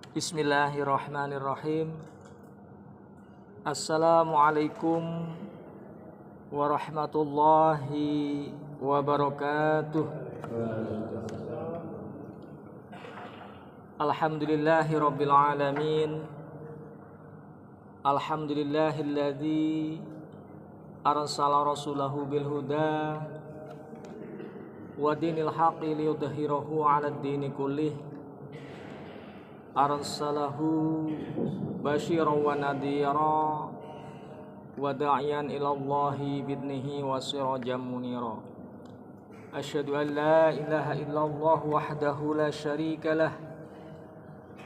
Bismillahirrahmanirrahim. Assalamualaikum warahmatullahi wabarakatuh. Alhamdulillahi rabbil alamin. Alhamdulillahilladzi arsala rasulahu bil huda wa dinil haqqi liyudhhirahu 'alad dini kullih. Arsalahu basyiran wa nadhira wa da'iyan ila Allahi bidnihi wa sirajan munira. Asyhadu an la ilaha illallah wahdahu la syarika lah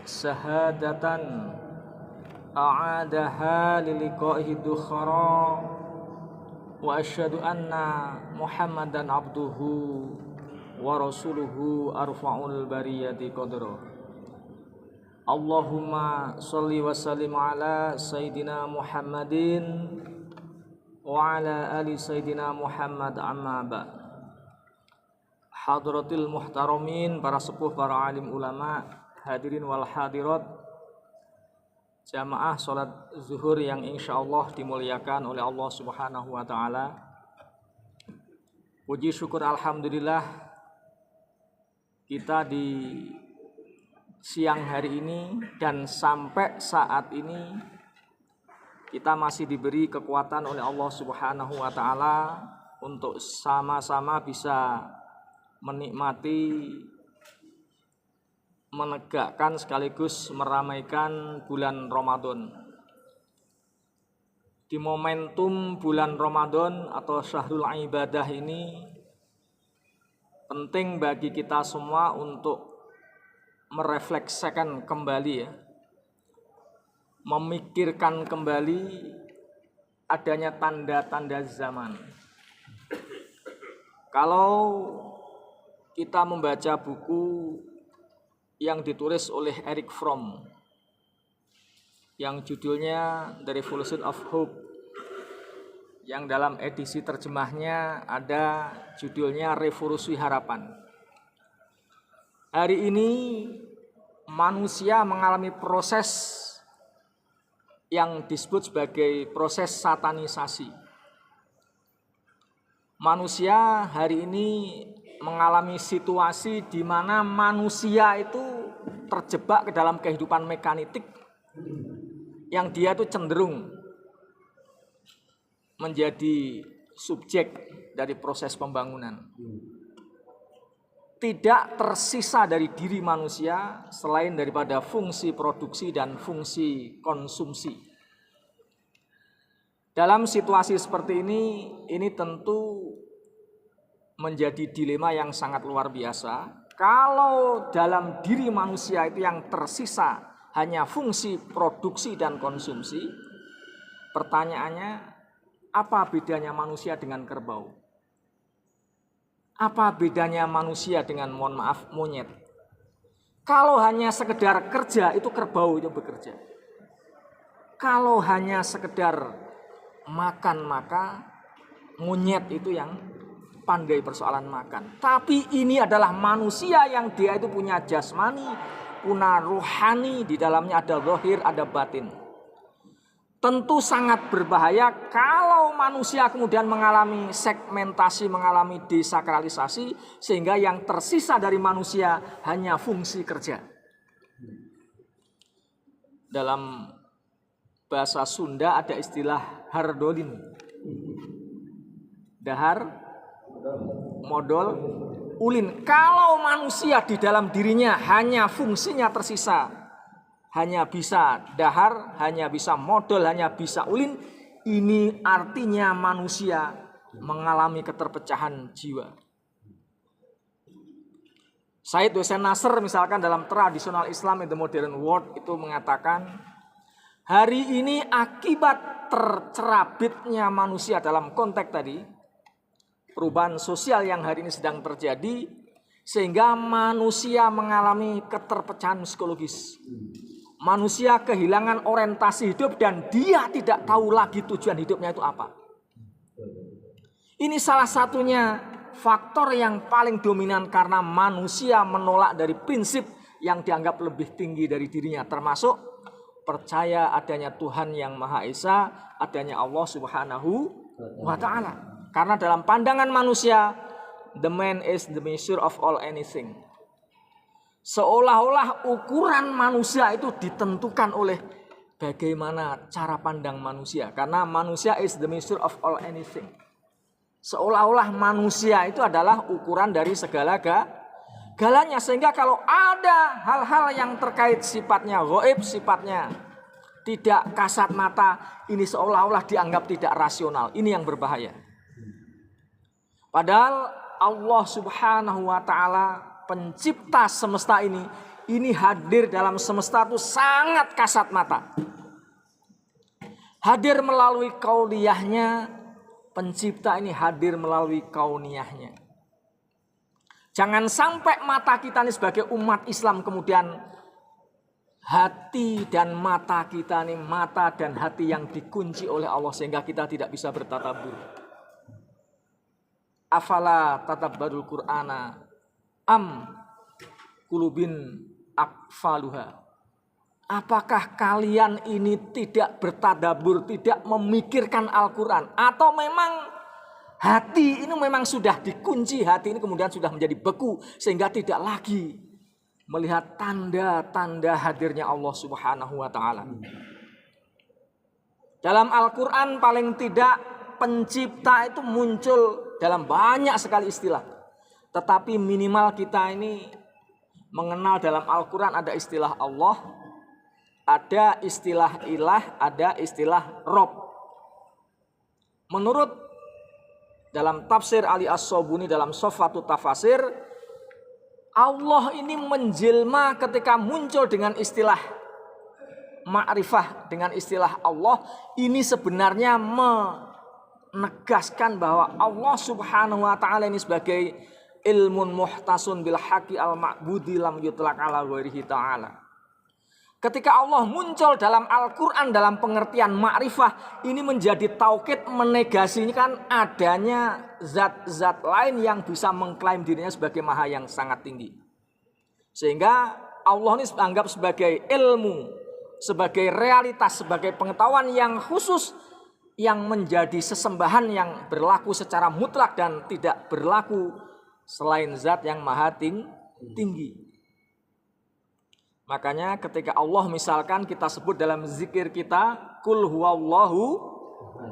syahadatan a'adaha liliqa'ihi dukhara wa asyhadu anna Muhammadan abduhu wa rasuluhu arfa'ul bariyati qadra. Allahumma sholli wa sallim ala Sayyidina Muhammadin wa ala ali Sayyidina Muhammad amma ba'. Hadratil muhtaramin, para sepuh, para alim ulama, hadirin wal hadirat, jamaah salat zuhur yang insyaallah dimuliakan oleh Allah Subhanahu wa taala. Puji syukur alhamdulillah, kita di siang hari ini dan sampai saat ini kita masih diberi kekuatan oleh Allah Subhanahu wa taala untuk sama-sama bisa menikmati, menegakkan sekaligus meramaikan bulan Ramadan. Di momentum bulan Ramadan atau syahrul ibadah ini penting bagi kita semua untuk merefleksikan kembali, memikirkan kembali adanya tanda-tanda zaman. Kalau kita membaca buku yang ditulis oleh Erich Fromm yang judulnya The Revolution of Hope, yang dalam edisi terjemahnya ada judulnya Revolusi Harapan. Hari ini manusia mengalami proses yang disebut sebagai proses satanisasi. Manusia hari ini mengalami situasi di mana manusia itu terjebak ke dalam kehidupan mekanitik yang dia itu cenderung menjadi subjek dari proses pembangunan. Tidak tersisa dari diri manusia selain daripada fungsi produksi dan fungsi konsumsi. Dalam situasi seperti ini tentu menjadi dilema yang sangat luar biasa. Kalau dalam diri manusia itu yang tersisa hanya fungsi produksi dan konsumsi, pertanyaannya, apa bedanya manusia dengan kerbau? Apa bedanya manusia dengan, mohon maaf, monyet? Kalau hanya sekedar kerja, itu kerbau itu bekerja. Kalau hanya sekedar makan, maka monyet itu yang pandai persoalan makan. Tapi ini adalah manusia yang dia itu punya jasmani, punya rohani, di dalamnya ada zahir, ada batin. Tentu sangat berbahaya kalau manusia kemudian mengalami segmentasi, mengalami desakralisasi, sehingga yang tersisa dari manusia hanya fungsi kerja. Dalam bahasa Sunda ada istilah hardolin. Dahar, modal, ulin. Kalau manusia di dalam dirinya hanya fungsinya tersisa, hanya bisa dahar, hanya bisa modal, hanya bisa ulin, ini artinya manusia mengalami keterpecahan jiwa. Said Hussein Nasr misalkan dalam Traditional Islam in the Modern World itu mengatakan, hari ini akibat tercerabitnya manusia dalam konteks tadi, perubahan sosial yang hari ini sedang terjadi, sehingga manusia mengalami keterpecahan psikologis. Manusia kehilangan orientasi hidup dan dia tidak tahu lagi tujuan hidupnya itu apa. Ini salah satunya faktor yang paling dominan karena manusia menolak dari prinsip yang dianggap lebih tinggi dari dirinya, termasuk percaya adanya Tuhan yang Maha Esa, adanya Allah Subhanahu wa Ta'ala. Karena dalam pandangan manusia, the man is the measure of all anything. Seolah-olah ukuran manusia itu ditentukan oleh bagaimana cara pandang manusia. Karena manusia is the measure of all anything. Seolah-olah manusia itu adalah ukuran dari galanya. Sehingga kalau ada hal-hal yang terkait sifatnya gaib, sifatnya tidak kasat mata, ini seolah-olah dianggap tidak rasional. Ini yang berbahaya. Padahal Allah Subhanahu wa Ta'ala, pencipta semesta ini hadir dalam semesta itu sangat kasat mata. Hadir melalui kauniyahnya, pencipta ini hadir melalui kauniyahnya. Jangan sampai mata kita ini sebagai umat Islam kemudian hati dan mata kita ini, mata dan hati yang dikunci oleh Allah sehingga kita tidak bisa bertadabbur. Afala tadabbarul Qur'ana am kulubin akfaluha. Apakah kalian ini tidak bertadabbur, tidak memikirkan Al-Quran? Atau memang hati ini memang sudah dikunci, hati ini kemudian sudah menjadi beku sehingga tidak lagi melihat tanda-tanda hadirnya Allah Subhanahu wa Ta'ala. Dalam Al-Quran paling tidak pencipta itu muncul dalam banyak sekali istilah. Tetapi minimal kita ini mengenal dalam Al-Quran ada istilah Allah, ada istilah ilah, ada istilah Rob. Menurut dalam tafsir Ali As-Sobuni dalam Sofatut Tafasir, Allah ini menjelma ketika muncul dengan istilah ma'rifah, dengan istilah Allah. Ini sebenarnya menegaskan bahwa Allah Subhanahu wa Ta'ala ini sebagai ilmun muhtasun bil haqi al-ma'budi lam yutlaq ala ghairihi ta'ala. Ketika Allah muncul dalam Al-Quran dalam pengertian ma'rifah, ini menjadi taukid menegasikan adanya zat-zat lain yang bisa mengklaim dirinya sebagai maha yang sangat tinggi. Sehingga Allah ini dianggap sebagai ilmu, sebagai realitas, sebagai pengetahuan yang khusus, yang menjadi sesembahan yang berlaku secara mutlak dan tidak berlaku selain zat yang maha tinggi. Makanya ketika Allah misalkan kita sebut dalam zikir kita kul huwallahu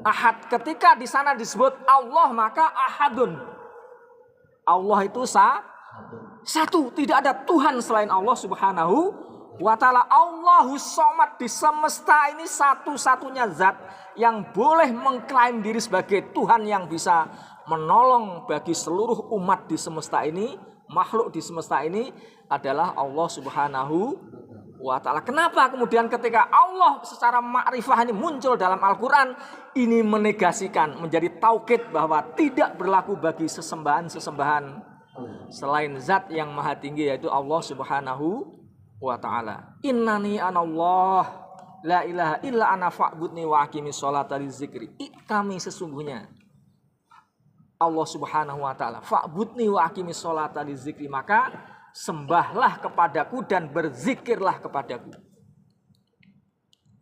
ahad, ketika di sana disebut Allah maka ahadun. Allah itu satu, tidak ada Tuhan selain Allah Subhanahu wa Ta'ala. Allahus Somad, di semesta ini satu-satunya zat yang boleh mengklaim diri sebagai Tuhan yang bisa menolong bagi seluruh umat di semesta ini, makhluk di semesta ini adalah Allah Subhanahu wa Ta'ala. Kenapa kemudian ketika Allah secara makrifah ini muncul dalam Al-Quran, ini menegasikan, menjadi taukid bahwa tidak berlaku bagi sesembahan-sesembahan selain zat yang maha tinggi, yaitu Allah Subhanahu wa Ta'ala. Innani anallah la ilaha illa ana fa'budni wa aqimis sholata lizikri. Kami sesungguhnya Allah Subhanahu wa Ta'ala. Fa'budni wa aqimis sholata lizikri. Maka sembahlah kepadaku dan berzikirlah kepadaku.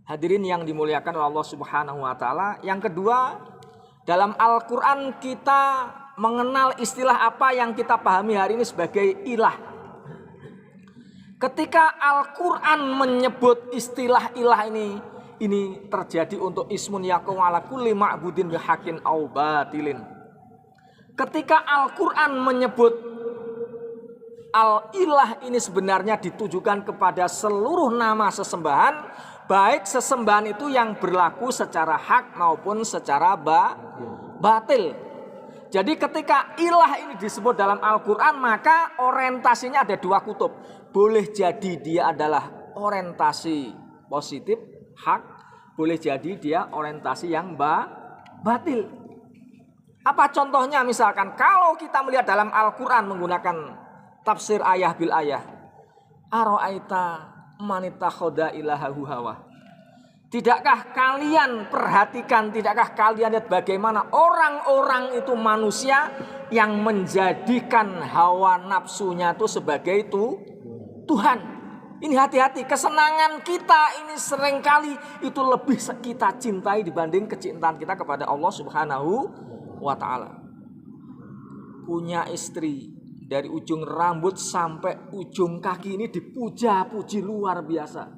Hadirin yang dimuliakan oleh Allah Subhanahu wa Ta'ala. Yang kedua, dalam Al-Quran kita mengenal istilah apa yang kita pahami hari ini sebagai ilah. Ketika Al-Quran menyebut istilah ilah ini terjadi untuk ismun yakum ala kulli ma'budin bihaqqin au batilin. Ketika Al-Quran menyebut al-ilah ini sebenarnya ditujukan kepada seluruh nama sesembahan, baik sesembahan itu yang berlaku secara hak maupun secara batil. Jadi ketika ilah ini disebut dalam Al-Quran, maka orientasinya ada dua kutub. Boleh jadi dia adalah orientasi positif, hak. Boleh jadi dia orientasi yang batil. Apa contohnya? Misalkan kalau kita melihat dalam Al-Quran menggunakan tafsir ayah bil ayah, ara'aita manitakhoda ilahahu hawa. Tidakkah kalian perhatikan, tidakkah kalian lihat bagaimana orang-orang itu manusia yang menjadikan hawa nafsunya itu sebagai Tuhan. Ini hati-hati, kesenangan kita ini seringkali itu lebih kita cintai dibanding kecintaan kita kepada Allah Subhanahu wa ta'ala. Punya istri, dari ujung rambut sampai ujung kaki ini dipuja-puji luar biasa.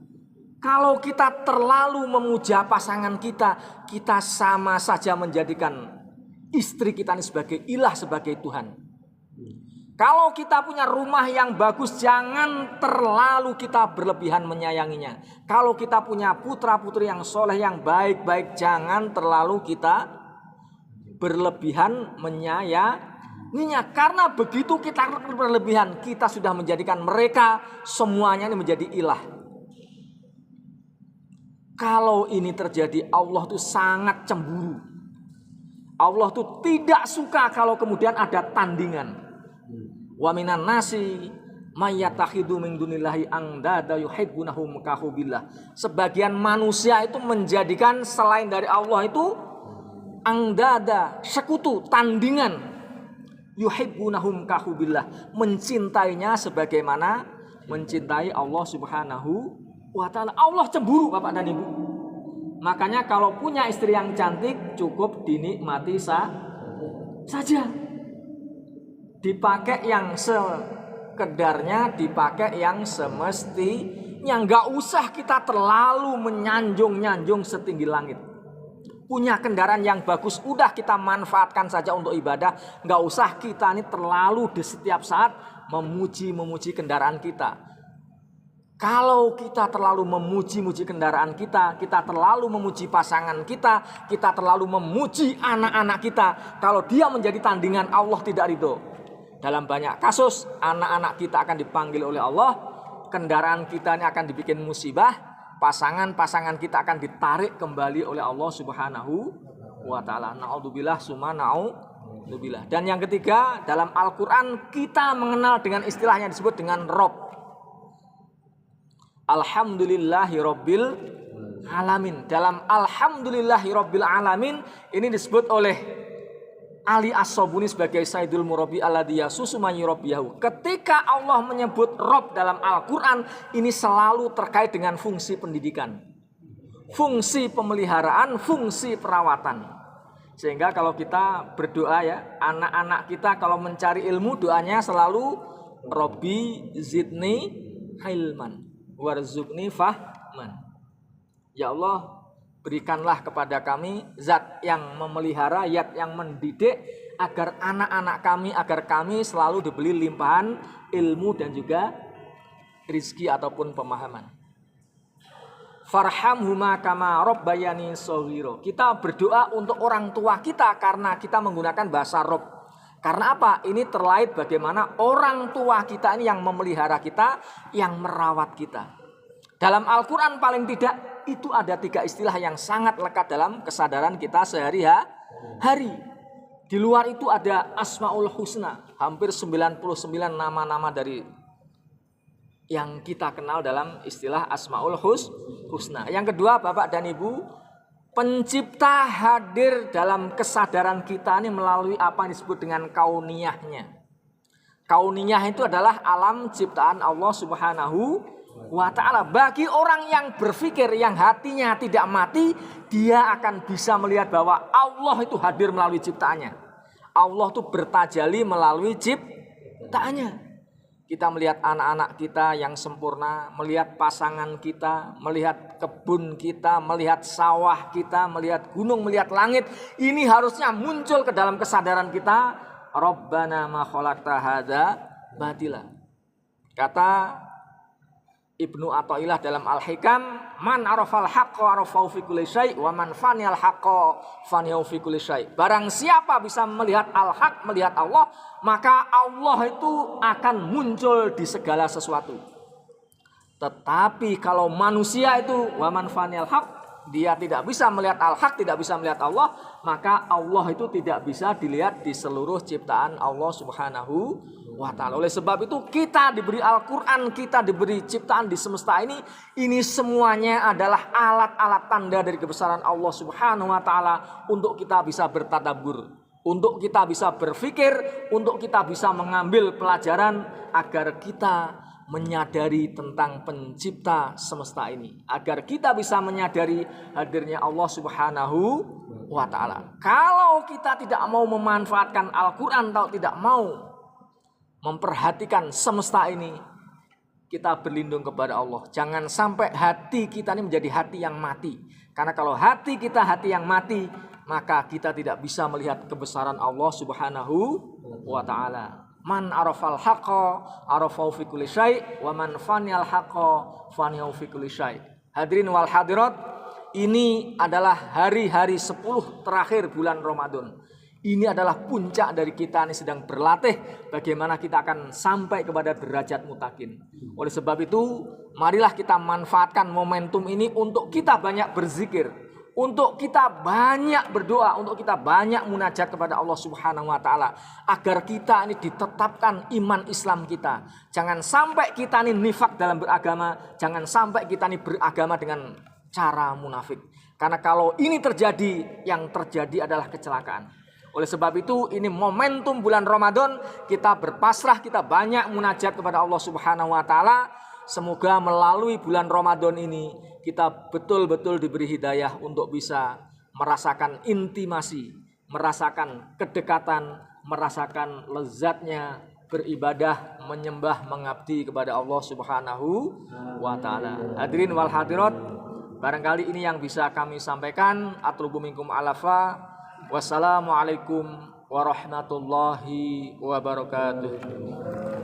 Kalau kita terlalu memuja pasangan kita, kita sama saja menjadikan istri kita ini sebagai ilah, sebagai Tuhan. Kalau kita punya rumah yang bagus, jangan terlalu kita berlebihan menyayanginya. Kalau kita punya putra-putri yang soleh, yang baik-baik, jangan terlalu kita berlebihan menyayanginya. Karena begitu kita berlebihan, kita sudah menjadikan mereka semuanya ini menjadi ilah. Kalau ini terjadi, Allah tuh sangat cemburu. Allah tuh tidak suka kalau kemudian ada tandingan. Wa minan nasi mayyatakhidhu min dunillahi andada yuhibbunahum ka hubbillah. Sebagian manusia itu menjadikan selain dari Allah itu andada, sekutu, tandingan. Yuhibbunahum ka hubbillah, mencintainya sebagaimana mencintai Allah Subhanahu wa ta'ala. Allah cemburu, Bapak dan Ibu. Makanya kalau punya istri yang cantik cukup dinikmati saja. Dipakai yang sekedarnya, dipakai yang semestinya. Nggak usah kita terlalu menyanjung-nyanjung setinggi langit. Punya kendaraan yang bagus, udah kita manfaatkan saja untuk ibadah. Nggak usah kita ini terlalu di setiap saat memuji-memuji kendaraan kita. Kalau kita terlalu memuji-muji kendaraan kita, kita terlalu memuji pasangan kita terlalu memuji anak-anak kita, kalau dia menjadi tandingan, Allah tidak ridho. Dalam banyak kasus, anak-anak kita akan dipanggil oleh Allah, kendaraan kita ini akan dibikin musibah, pasangan-pasangan kita akan ditarik kembali oleh Allah Subhanahu wa ta'ala. Na'udzubillah summa na'udzubillah. Dan yang ketiga, dalam Al-Quran kita mengenal dengan istilahnya disebut dengan Rob. Alhamdulillahi Rabbil Alamin. Dalam Alhamdulillahi Rabbil Alamin ini disebut oleh Ali As-Sobuni sebagai Sayyidul Murabi alladhi yasusu man yurabbiyahu. Ketika Allah menyebut Rob dalam Al-Quran, ini selalu terkait dengan fungsi pendidikan, fungsi pemeliharaan, fungsi perawatan. Sehingga kalau kita berdoa ya, anak-anak kita kalau mencari ilmu, doanya selalu Robbi zidni ilman warzuqni fahman. Ya Allah, berikanlah kepada kami zat yang memelihara, zat yang mendidik, agar anak-anak kami, agar kami selalu diberi limpahan ilmu dan juga rizki ataupun pemahaman. Farhamhuma kama rabbayani shaghira. Kita berdoa untuk orang tua kita karena kita menggunakan bahasa Rob. Karena apa? Ini terkait bagaimana orang tua kita ini yang memelihara kita, yang merawat kita. Dalam Al-Quran paling tidak itu ada 3 istilah yang sangat lekat dalam kesadaran kita sehari-hari. Di luar itu ada Asmaul Husna, hampir 99 nama-nama dari yang kita kenal dalam istilah Asmaul Husna. Yang kedua, Bapak dan Ibu, pencipta hadir dalam kesadaran kita ini melalui apa yang disebut dengan kauniyahnya. Kauniyah itu adalah alam ciptaan Allah Subhanahu wa ta'ala. Bagi orang yang berpikir, yang hatinya tidak mati, dia akan bisa melihat bahwa Allah itu hadir melalui ciptaannya. Allah itu bertajali melalui ciptaannya. Kita melihat anak-anak kita yang sempurna, melihat pasangan kita, melihat kebun kita, melihat sawah kita, melihat gunung, melihat langit. Ini harusnya muncul ke dalam kesadaran kita. Rabbana ma khalaqta hadza batila. Kata Ibnu Athaillah dalam Al-Hikam, man arafal haqqa arafahu fi kulli syai' wa man faniyal haqqa faniyahu fi kulli syai'. Barang siapa bisa melihat al-haq, melihat Allah, maka Allah itu akan muncul di segala sesuatu. Tetapi kalau manusia itu wa man faniyal haqq, dia tidak bisa melihat al-haq, tidak bisa melihat Allah, maka Allah itu tidak bisa dilihat di seluruh ciptaan Allah Subhanahu wa ta'ala. Oleh sebab itu kita diberi Al-Quran, kita diberi ciptaan di semesta ini semuanya adalah alat-alat tanda dari kebesaran Allah Subhanahu wa ta'ala untuk kita bisa bertadabbur, untuk kita bisa berpikir, untuk kita bisa mengambil pelajaran agar kita menyadari tentang pencipta semesta ini, agar kita bisa menyadari hadirnya Allah Subhanahu wa ta'ala. Kalau kita tidak mau memanfaatkan Al-Quran atau tidak mau memperhatikan semesta ini, kita berlindung kepada Allah. Jangan sampai hati kita ini menjadi hati yang mati. Karena kalau hati kita hati yang mati, maka kita tidak bisa melihat kebesaran Allah Subhanahu wa ta'ala. Man arafal haqqa arafau fi kulli syai' wa man faniyal haqqa faniyau fi kulli syai'. Hadirin wal hadirat, ini adalah hari-hari 10 terakhir bulan Ramadan. Ini adalah puncak dari kita ini sedang berlatih bagaimana kita akan sampai kepada derajat mutakin. Oleh sebab itu, marilah kita manfaatkan momentum ini untuk kita banyak berzikir, untuk kita banyak berdoa, untuk kita banyak munajat kepada Allah Subhanahu wa ta'ala, agar kita ini ditetapkan iman Islam kita. Jangan sampai kita ini nifak dalam beragama, jangan sampai kita ini beragama dengan cara munafik. Karena kalau ini terjadi, yang terjadi adalah kecelakaan. Oleh sebab itu, ini momentum bulan Ramadan, kita berpasrah, kita banyak munajat kepada Allah Subhanahu wa ta'ala. Semoga melalui bulan Ramadan ini kita betul-betul diberi hidayah untuk bisa merasakan intimasi, merasakan kedekatan, merasakan lezatnya beribadah, menyembah, mengabdi kepada Allah Subhanahu wa ta'ala. Hadirin wal hadirat, barangkali ini yang bisa kami sampaikan. Atlubu minkum alafa. Wassalamualaikum warahmatullahi wabarakatuh.